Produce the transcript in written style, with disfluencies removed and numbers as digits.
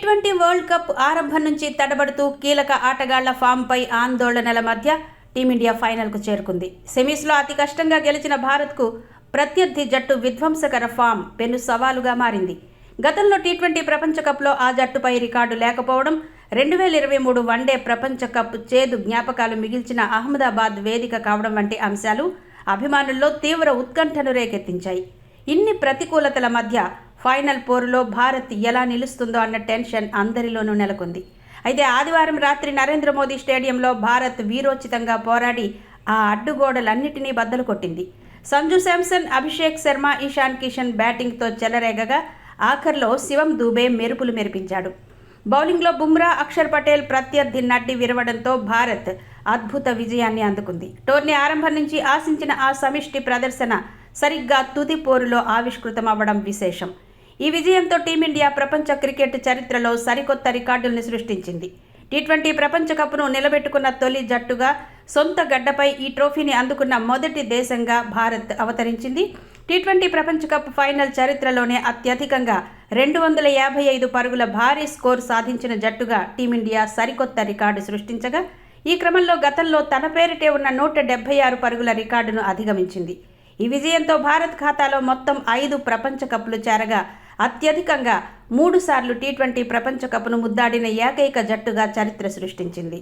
T20 world cup ఆరంభం నుంచి తడబడుతూ కీలక ఆటగాళ్ల ఫామ్పై ఆందోళనల మధ్య టీమిండియా ఫైనల్కు చేరుకుంది. సెమీస్లో అతి కష్టంగా గెలిచిన భారత్కు ప్రత్యర్థి జట్టు విధ్వంసకర ఫామ్ పెను సవాలుగా మారింది. గతంలో టీ20 ప్రపంచ కప్లో ఆ జట్టుపై రికార్డు లేకపోవడం, 2023 వన్డే ప్రపంచ కప్ చేదు జ్ఞాపకాలు మిగిల్చిన అహ్మదాబాద్ వేదిక కావడం వంటి అంశాలు అభిమానుల్లో తీవ్ర ఉత్కంఠను రేకెత్తించాయి. ఇన్ని ప్రతికూలతల మధ్య ఫైనల్ పోరులో భారత్ ఎలా నిలుస్తుందో అన్న టెన్షన్ అందరిలోనూ నెలకొంది. అయితే ఆదివారం రాత్రి నరేంద్ర మోదీ స్టేడియంలో భారత్ వీరోచితంగా పోరాడి ఆ అడ్డుగోడలన్నిటినీ బద్దలు కొట్టింది. సంజు శాంసన్, అభిషేక్ శర్మ, ఇషాన్ కిషన్ బ్యాటింగ్తో చెలరేగగా ఆఖర్లో శివం దూబే మెరుపులు మెరిపించాడు. బౌలింగ్లో బుమ్రా, అక్షర్ పటేల్ ప్రత్యర్థి నడ్డి విరవడంతో భారత్ అద్భుత విజయాన్ని అందుకుంది. టోర్నీ ఆరంభం నుంచి ఆశించిన ఆ సమిష్టి ప్రదర్శన సరిగ్గా తుది పోరులో ఆవిష్కృతమవ్వడం విశేషం. ఈ విజయంతో టీమిండియా ప్రపంచ క్రికెట్ చరిత్రలో సరికొత్త రికార్డుల్ని సృష్టించింది. టీ20 ప్రపంచ కప్ను నిలబెట్టుకున్న తొలి జట్టుగా, సొంత గడ్డపై ఈ ట్రోఫీని అందుకున్న మొదటి దేశంగా భారత్ అవతరించింది. టీ20 ప్రపంచ కప్ ఫైనల్ చరిత్రలోనే అత్యధికంగా 255 పరుగుల భారీ స్కోర్ సాధించిన జట్టుగా టీమిండియా సరికొత్త రికార్డు సృష్టించగా, ఈ క్రమంలో గతంలో తన పేరిటే ఉన్న 176 పరుగుల రికార్డును అధిగమించింది. ఈ విజయంతో భారత్ ఖాతాలో మొత్తం 5 ప్రపంచ కప్లు చేరగా అత్యధికంగా 3 సార్లు టీ20 ప్రపంచ కప్ను ముద్దాడిన ఏకైక జట్టుగా చరిత్ర సృష్టించింది.